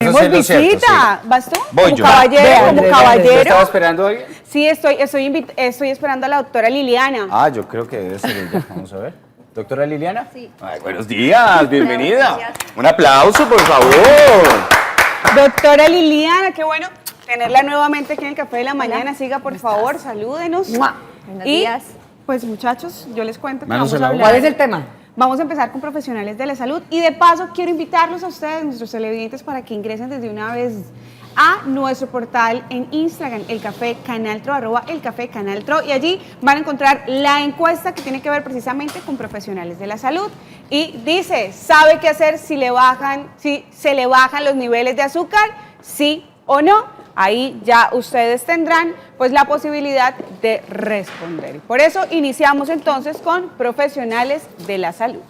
Tenemos Eso sí es lo cierto, visita. sí. ¿Vas tú? Voy como yo. caballero, como ¿Usted caballero. estaba esperando a alguien? Sí, estoy esperando a la doctora Liliana. Ah, yo creo que debe ser ella. Vamos a ver. ¿Doctora Liliana? Sí. Ay, buenos días, bienvenida. Un aplauso, por favor. Doctora Liliana, qué bueno tenerla nuevamente aquí en el Café de la Mañana. Siga, por favor, salúdenos. Buenos días. Pues muchachos, yo les cuento que Manos vamos en a la hablar. obra. ¿Cuál es el tema? Vamos a empezar con profesionales de la salud y de paso quiero invitarlos a ustedes, nuestros televidentes, para que ingresen desde una vez a nuestro portal en Instagram, El Café Canal Tro, @elcafecanaltro, y allí van a encontrar la encuesta que tiene que ver precisamente con profesionales de la salud. Y dice, ¿sabe qué hacer si se le bajan los niveles de azúcar? ¿Sí o no? Ahí ya ustedes tendrán pues la posibilidad de responder. Por eso iniciamos entonces con profesionales de la salud.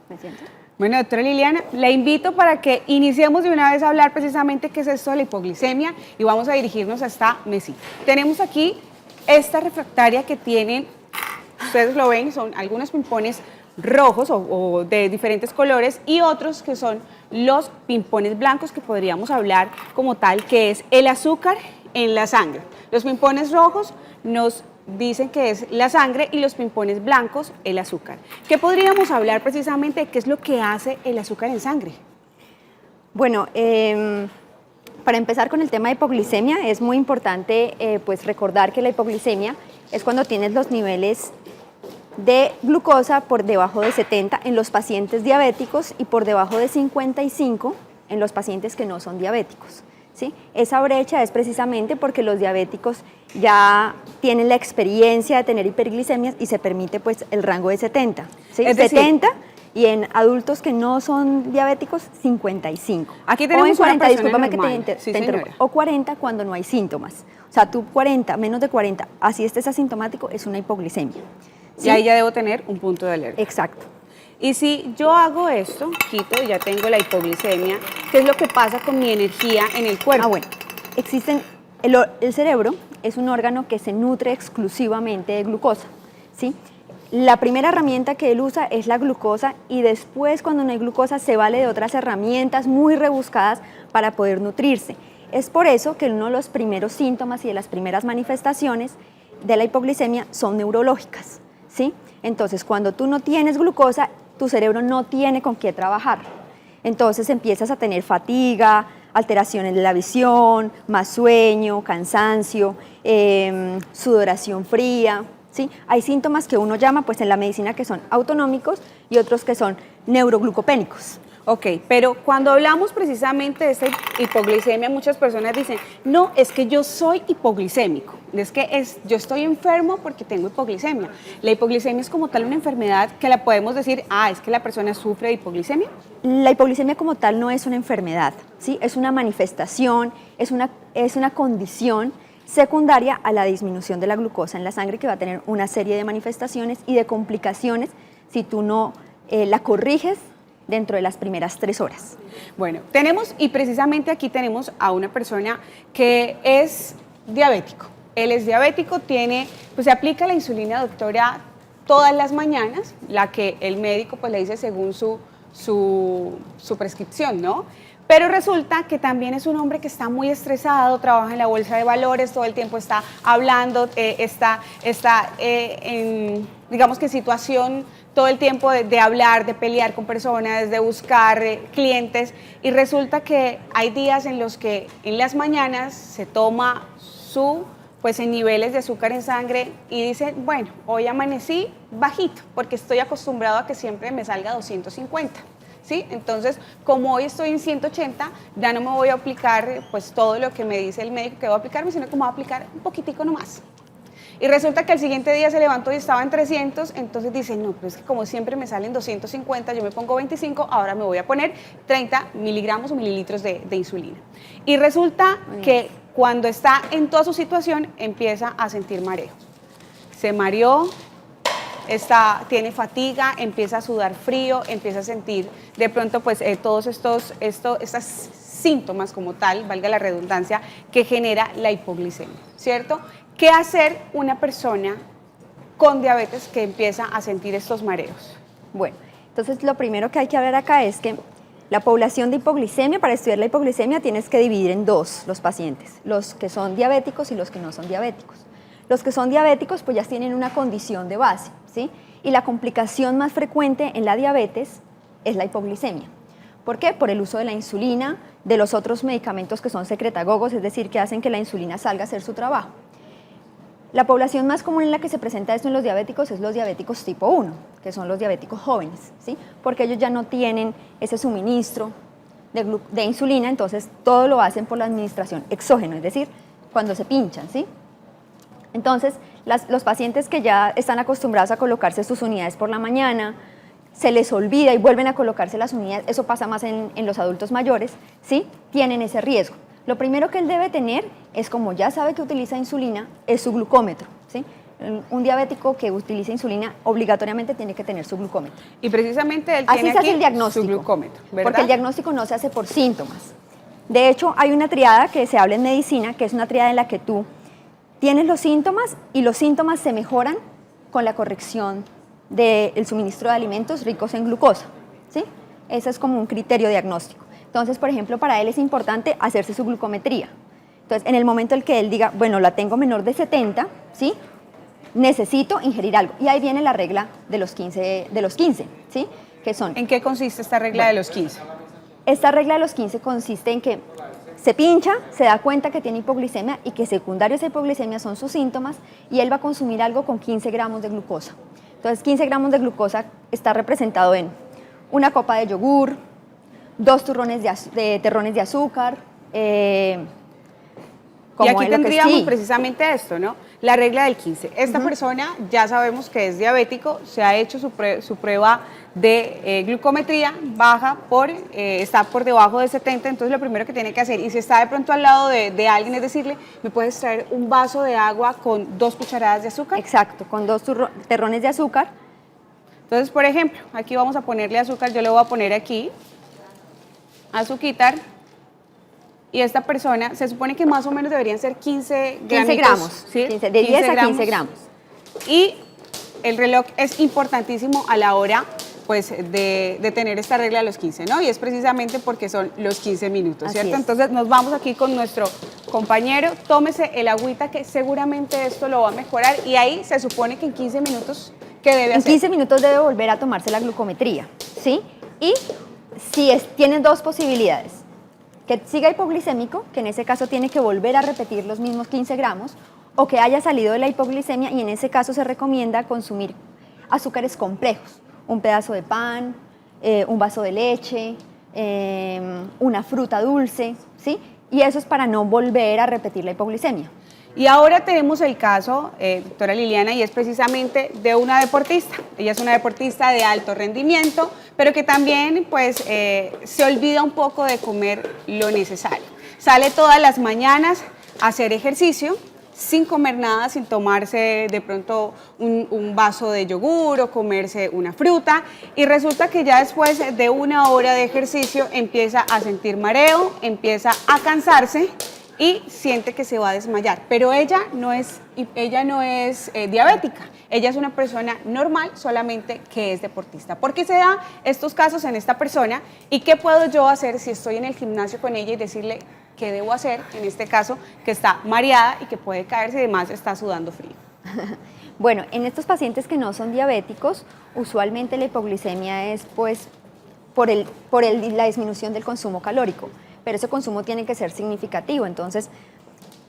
¿Me siento? Bueno, doctora Liliana, la invito para que iniciemos de una vez a hablar precisamente qué es esto de la hipoglicemia y vamos a dirigirnos a esta mesita. Tenemos aquí esta refractaria que tiene, ustedes lo ven, son algunos pimpones rojos o de diferentes colores y otros que son los pimpones blancos, que podríamos hablar como tal, que es el azúcar en la sangre. Los pimpones rojos nos dicen que es la sangre y los pimpones blancos el azúcar. ¿Qué podríamos hablar precisamente de qué es lo que hace el azúcar en sangre? Bueno, para empezar con el tema de hipoglicemia, es muy importante pues recordar que la hipoglicemia es cuando tienes los niveles de glucosa por debajo de 70 en los pacientes diabéticos y por debajo de 55 en los pacientes que no son diabéticos, ¿sí? Esa brecha es precisamente porque los diabéticos ya tienen la experiencia de tener hiperglicemias y se permite pues el rango de 70, ¿sí? Es decir, 70 y en adultos que no son diabéticos 55. Aquí tenemos o en 40, una persona discúlpame que normal. te Sí, interrumpa, señora. o 40 cuando no hay síntomas. O sea, tú 40, menos de 40, así estés asintomático, es una hipoglicemia. Y ahí ya debo tener un punto de alerta. Exacto. Y si yo hago esto, quito, ya tengo la hipoglicemia, ¿qué es lo que pasa con mi energía en el cuerpo? Ah, bueno, el cerebro es un órgano que se nutre exclusivamente de glucosa, ¿sí? La primera herramienta que él usa es la glucosa y después, cuando no hay glucosa, se vale de otras herramientas muy rebuscadas para poder nutrirse. Es por eso que uno de los primeros síntomas y de las primeras manifestaciones de la hipoglicemia son neurológicas, ¿sí? Entonces, cuando tú no tienes glucosa, tu cerebro no tiene con qué trabajar. Entonces empiezas a tener fatiga, alteraciones de la visión, más sueño, cansancio, sudoración fría, ¿sí? Hay síntomas que uno llama pues en la medicina que son autonómicos y otros que son neuroglucopénicos. Ok, pero cuando hablamos precisamente de esta hipoglicemia, muchas personas dicen, no, es que yo soy hipoglicémico, yo estoy enfermo porque tengo hipoglicemia. La hipoglicemia es como tal una enfermedad que la podemos decir, es que la persona sufre de hipoglicemia. La hipoglicemia como tal no es una enfermedad, ¿sí? Es una manifestación, es una condición secundaria a la disminución de la glucosa en la sangre que va a tener una serie de manifestaciones y de complicaciones si tú no la corriges dentro de las primeras 3 horas. Bueno, y precisamente aquí tenemos a una persona que es diabético. Él es diabético, pues se aplica la insulina, doctora, todas las mañanas, la que el médico pues le dice según su prescripción, ¿no? Pero resulta que también es un hombre que está muy estresado, trabaja en la bolsa de valores, todo el tiempo está hablando, está en, digamos que situación todo el tiempo de hablar, de pelear con personas, de buscar clientes, y resulta que hay días en los que en las mañanas se toma pues en niveles de azúcar en sangre y dice, bueno, hoy amanecí bajito porque estoy acostumbrado a que siempre me salga 250. ¿Sí? Entonces, como hoy estoy en 180, ya no me voy a aplicar pues todo lo que me dice el médico que voy a aplicarme, sino que me voy a aplicar un poquitico nomás. Y resulta que el siguiente día se levantó y estaba en 300, entonces dice, no, pero es que como siempre me salen 250, yo me pongo 25, ahora me voy a poner 30 miligramos o mililitros de insulina. Y resulta que cuando está en toda su situación, empieza a sentir mareo. Se mareó, tiene fatiga, empieza a sudar frío, empieza a sentir de pronto pues todos estos síntomas como tal, valga la redundancia, que genera la hipoglicemia, ¿cierto? ¿Qué hacer una persona con diabetes que empieza a sentir estos mareos? Bueno, entonces lo primero que hay que hablar acá es que La población de hipoglicemia, para estudiar la hipoglicemia tienes que dividir en dos los pacientes, los que son diabéticos y los que no son diabéticos. Los que son diabéticos pues ya tienen una condición de base, ¿sí? Y la complicación más frecuente en la diabetes es la hipoglicemia. ¿Por qué? Por el uso de la insulina, de los otros medicamentos que son secretagogos, es decir, que hacen que la insulina salga a hacer su trabajo. La población más común en la que se presenta esto en los diabéticos es los diabéticos tipo 1, que son los diabéticos jóvenes, ¿sí? Porque ellos ya no tienen ese suministro de insulina, entonces todo lo hacen por la administración exógeno, es decir, cuando se pinchan, ¿sí? Entonces, los pacientes que ya están acostumbrados a colocarse sus unidades por la mañana, se les olvida y vuelven a colocarse las unidades, eso pasa más en los adultos mayores, ¿sí? Tienen ese riesgo. Lo primero que él debe tener es, como ya sabe que utiliza insulina, es su glucómetro, ¿sí? Un diabético que utiliza insulina obligatoriamente tiene que tener su glucómetro. Y precisamente él Así tiene se hace aquí el diagnóstico, su glucómetro, ¿verdad? porque el diagnóstico no se hace por síntomas. De hecho, hay una triada que se habla en medicina, que es una triada en la que tú tienes los síntomas y los síntomas se mejoran con la corrección del suministro de alimentos ricos en glucosa, ¿sí? Ese es como un criterio diagnóstico. Entonces, por ejemplo, para él es importante hacerse su glucometría. Entonces, en el momento en que él diga, bueno, la tengo menor de 70, ¿sí? Necesito ingerir algo. Y ahí viene la regla de los 15, ¿sí? Que son... ¿En qué consiste esta regla de los 15? Esta regla de los 15 consiste en que se pincha, se da cuenta que tiene hipoglicemia y que secundario a esa hipoglicemia son sus síntomas y él va a consumir algo con 15 gramos de glucosa. Entonces, 15 gramos de glucosa está representado en una copa de yogur, 2 terrones de azúcar. Y aquí tendríamos precisamente esto, ¿no? La regla del 15. Esta persona ya sabemos que es diabético, se ha hecho su prueba de glucometría, baja está por debajo de 70, entonces lo primero que tiene que hacer, y si está de pronto al lado de alguien, es decirle, ¿me puedes traer un vaso de agua con 2 cucharadas de azúcar? Exacto, con 2 terrones de azúcar. Entonces, por ejemplo, aquí vamos a ponerle azúcar, yo le voy a poner aquí, azuquitar, y esta persona, se supone que más o menos deberían ser 15 gramos, ¿sí? 15, de 10 a 15 gramos. Y el reloj es importantísimo a la hora pues, de tener esta regla de los 15, ¿no? Y es precisamente porque son los 15 minutos, Así ¿cierto? es. Entonces nos vamos aquí con nuestro compañero, tómese el agüita que seguramente esto lo va a mejorar y ahí se supone que en 15 minutos, ¿qué debe hacer? En 15 minutos debe volver a tomarse la glucometría, ¿sí? Y tienen 2 posibilidades. Que siga hipoglicémico, que en ese caso tiene que volver a repetir los mismos 15 gramos, o que haya salido de la hipoglicemia y en ese caso se recomienda consumir azúcares complejos, un pedazo de pan, un vaso de leche, una fruta dulce, ¿sí? Y eso es para no volver a repetir la hipoglicemia. Y ahora tenemos el caso, doctora Liliana, y es precisamente de una deportista. Ella es una deportista de alto rendimiento, pero que también pues, se olvida un poco de comer lo necesario. Sale todas las mañanas a hacer ejercicio, sin comer nada, sin tomarse de pronto un vaso de yogur o comerse una fruta, y resulta que ya después de una hora de ejercicio empieza a sentir mareo, empieza a cansarse, y siente que se va a desmayar, pero ella no es diabética, ella es una persona normal, solamente que es deportista. ¿Por qué se dan estos casos en esta persona y qué puedo yo hacer si estoy en el gimnasio con ella y decirle qué debo hacer, en este caso que está mareada y que puede caerse y además está sudando frío? Bueno, en estos pacientes que no son diabéticos, usualmente la hipoglicemia es pues por la disminución del consumo calórico, pero ese consumo tiene que ser significativo. Entonces,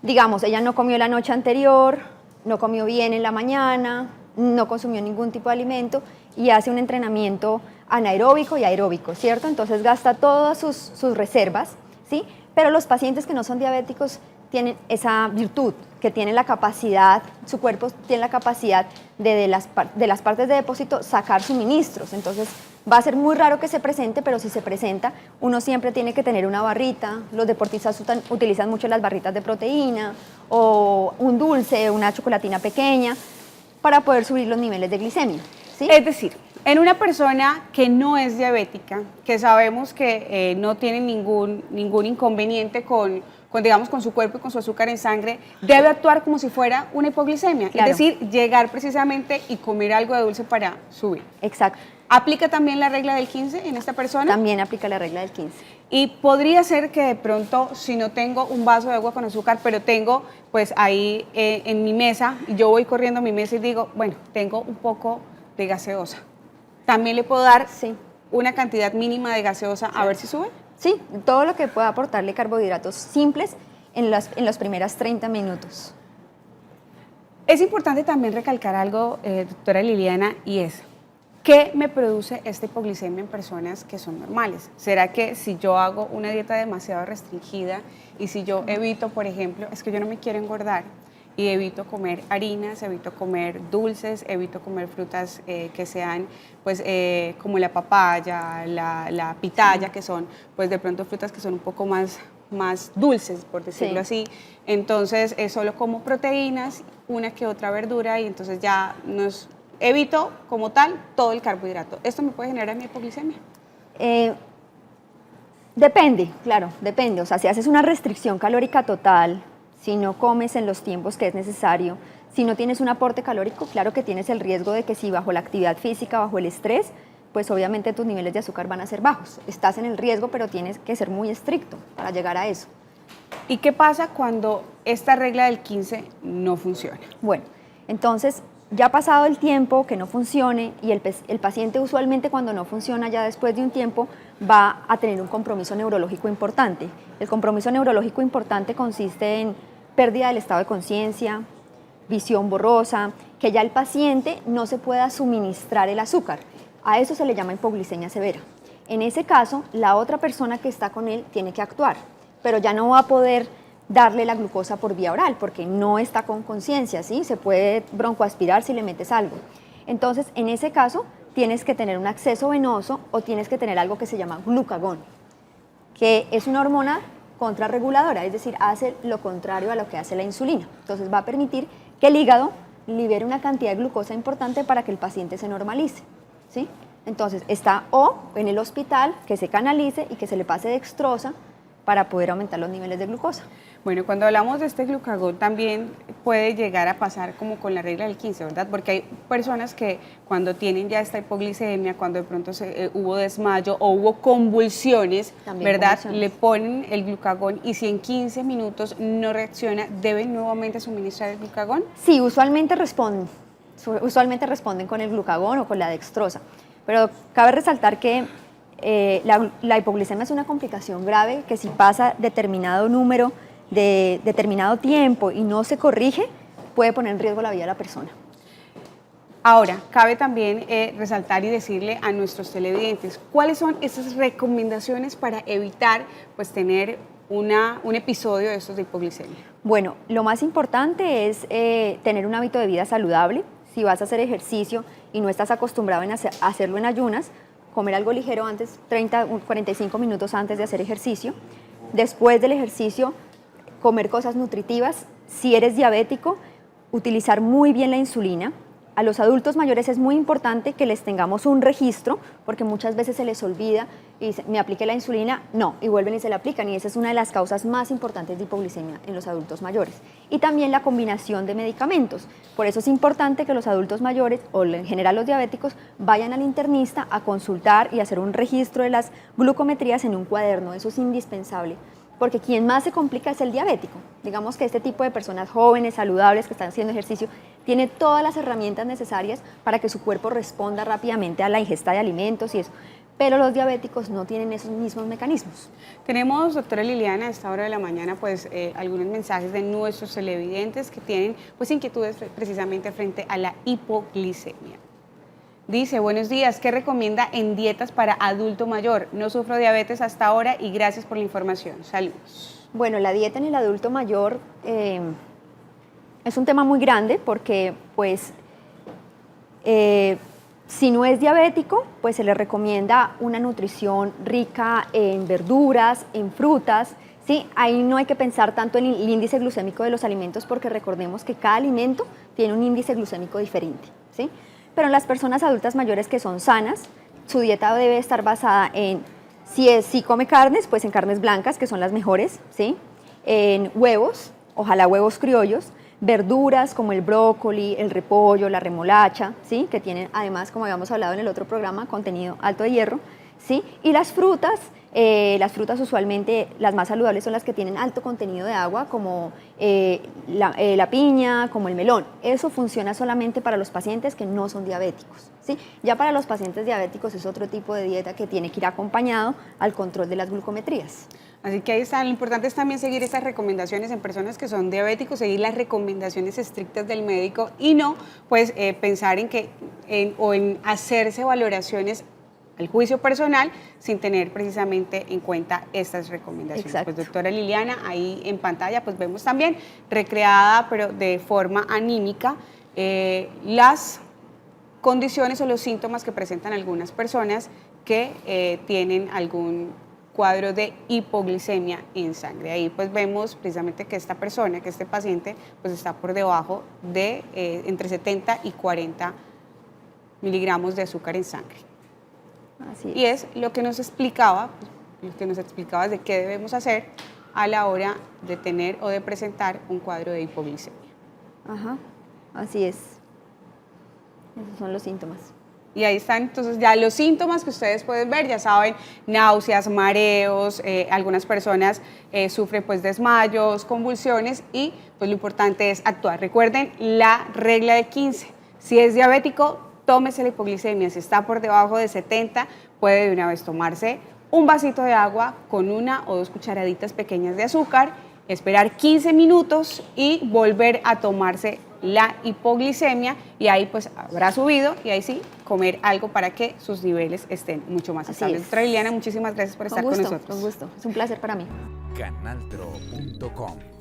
digamos, ella no comió la noche anterior, no comió bien en la mañana, no consumió ningún tipo de alimento y hace un entrenamiento anaeróbico y aeróbico, ¿cierto? Entonces gasta todas sus reservas, ¿sí? Pero los pacientes que no son diabéticos tienen esa virtud, que tienen la capacidad, su cuerpo tiene la capacidad de las partes de depósito sacar suministros. Entonces va a ser muy raro que se presente, pero si se presenta, uno siempre tiene que tener una barrita. Los deportistas utilizan mucho las barritas de proteína o un dulce, una chocolatina pequeña para poder subir los niveles de glicemia, ¿sí? Es decir, en una persona que no es diabética, que sabemos que no tiene ningún inconveniente digamos, con su cuerpo y con su azúcar en sangre, debe actuar como si fuera una hipoglicemia, Claro. es decir, llegar precisamente y comer algo de dulce para subir. Exacto. ¿Aplica también la regla del 15 en esta persona? También aplica la regla del 15. Y podría ser que de pronto, si no tengo un vaso de agua con azúcar, pero tengo pues ahí en mi mesa, y yo voy corriendo a mi mesa y digo, bueno, tengo un poco de gaseosa. También le puedo dar una cantidad mínima de gaseosa a ver si sube. Sí, todo lo que pueda aportarle carbohidratos simples en los primeros 30 minutos. Es importante también recalcar algo, doctora Liliana, y es, ¿qué me produce esta hipoglicemia en personas que son normales? ¿Será que si yo hago una dieta demasiado restringida y si yo evito, por ejemplo, es que yo no me quiero engordar y evito comer harinas, evito comer dulces, evito comer frutas que sean pues como la papaya, la pitaya, que son pues de pronto frutas que son un poco más dulces, por decirlo así. Entonces solo como proteínas, una que otra verdura y entonces ya nos evito como tal todo el carbohidrato. ¿Esto me puede generar mi hipoglicemia? Depende, claro, depende. O sea, si haces una restricción calórica total, si no comes en los tiempos que es necesario, si no tienes un aporte calórico, claro que tienes el riesgo de que si bajo la actividad física, bajo el estrés, pues obviamente tus niveles de azúcar van a ser bajos. Estás en el riesgo, pero tienes que ser muy estricto para llegar a eso. ¿Y qué pasa cuando esta regla del 15 no funciona? Bueno, entonces ya ha pasado el tiempo que no funcione y el paciente usualmente cuando no funciona ya después de un tiempo va a tener un compromiso neurológico importante. El compromiso neurológico importante consiste en pérdida del estado de conciencia, visión borrosa, que ya el paciente no se pueda suministrar el azúcar. A eso se le llama hipoglicemia severa. En ese caso, la otra persona que está con él tiene que actuar, pero ya no va a poder darle la glucosa por vía oral porque no está con conciencia, ¿sí? Se puede broncoaspirar si le metes algo. Entonces, en ese caso, tienes que tener un acceso venoso o tienes que tener algo que se llama glucagón, que es una hormona contrarreguladora, es decir, hace lo contrario a lo que hace la insulina. Entonces, va a permitir que el hígado libere una cantidad de glucosa importante para que el paciente se normalice, ¿sí? Entonces, está o en el hospital que se canalice y que se le pase dextrosa para poder aumentar los niveles de glucosa. Bueno, cuando hablamos de este glucagón también puede llegar a pasar como con la regla del 15, ¿verdad? Porque hay personas que cuando tienen ya esta hipoglicemia, cuando de pronto hubo desmayo o hubo convulsiones, también ¿verdad? Le ponen el glucagón y si en 15 minutos no reacciona, ¿deben nuevamente suministrar el glucagón? Sí, usualmente responden con el glucagón o con la dextrosa, pero cabe resaltar que la hipoglicemia es una complicación grave que si pasa determinado número de determinado tiempo y no se corrige, puede poner en riesgo la vida de la persona. Ahora, cabe también resaltar y decirle a nuestros televidentes cuáles son esas recomendaciones para evitar pues, tener un episodio de estos de hipoglicemia. Bueno, lo más importante es tener un hábito de vida saludable. Si vas a hacer ejercicio y no estás acostumbrado a hacerlo en ayunas, comer algo ligero antes, 45 minutos antes de hacer ejercicio. Después del ejercicio, comer cosas nutritivas. Si eres diabético, utilizar muy bien la insulina. A los adultos mayores es muy importante que les tengamos un registro, porque muchas veces se les olvida y dicen, ¿me apliqué la insulina? No, y vuelven y se la aplican, y esa es una de las causas más importantes de hipoglicemia en los adultos mayores. Y también la combinación de medicamentos. Por eso es importante que los adultos mayores, o en general los diabéticos, vayan al internista a consultar y hacer un registro de las glucometrías en un cuaderno. Eso es indispensable, porque quien más se complica es el diabético. Digamos que este tipo de personas jóvenes, saludables, que están haciendo ejercicio, tiene todas las herramientas necesarias para que su cuerpo responda rápidamente a la ingesta de alimentos y eso. Pero los diabéticos no tienen esos mismos mecanismos. Tenemos, doctora Liliana, a esta hora de la mañana, pues algunos mensajes de nuestros televidentes que tienen pues inquietudes precisamente frente a la hipoglicemia. Dice, buenos días, ¿qué recomienda en dietas para adulto mayor? No sufro diabetes hasta ahora y gracias por la información. Saludos. Bueno, la dieta en el adulto mayor es un tema muy grande porque, pues, si no es diabético, pues se le recomienda una nutrición rica en verduras, en frutas, ¿sí? Ahí no hay que pensar tanto en el índice glucémico de los alimentos porque recordemos que cada alimento tiene un índice glucémico diferente, ¿sí? Pero en las personas adultas mayores que son sanas, su dieta debe estar basada en, si come carnes, pues en carnes blancas, que son las mejores, ¿sí? En huevos, ojalá huevos criollos, verduras como el brócoli, el repollo, la remolacha, ¿sí? Que tienen además, como habíamos hablado en el otro programa, contenido alto de hierro, ¿sí? Y las frutas usualmente las más saludables son las que tienen alto contenido de agua, como la piña, como el melón. Eso funciona solamente para los pacientes que no son diabéticos, ¿sí? Ya para los pacientes diabéticos es otro tipo de dieta que tiene que ir acompañado al control de las glucometrías. Así que ahí está, lo importante es también seguir estas recomendaciones en personas que son diabéticos, seguir las recomendaciones estrictas del médico y no pues pensar en hacerse valoraciones al juicio personal sin tener precisamente en cuenta estas recomendaciones. Exacto. Pues doctora Liliana, ahí en pantalla pues vemos también recreada pero de forma anímica las condiciones o los síntomas que presentan algunas personas que tienen algún cuadro de hipoglicemia en sangre. Ahí pues vemos precisamente que esta persona, que este paciente pues está por debajo de entre 70 y 40 miligramos de azúcar en sangre. Así Y es lo que nos explicaba de qué debemos hacer a la hora de tener o de presentar un cuadro de hipoglicemia. Ajá, así es. Esos son los síntomas. Y ahí están entonces ya los síntomas que ustedes pueden ver, ya saben, náuseas, mareos, algunas personas sufren pues desmayos, convulsiones y pues lo importante es actuar. Recuerden la regla de 15, si es diabético, tómese la hipoglicemia, si está por debajo de 70, puede de una vez tomarse un vasito de agua con 1 o 2 cucharaditas pequeñas de azúcar, esperar 15 minutos y volver a tomarse la hipoglicemia y ahí pues habrá subido y ahí sí comer algo para que sus niveles estén mucho más estables. Doctora Liliana, muchísimas gracias por estar con nosotros. Con gusto, es un placer para mí. Canaltro.com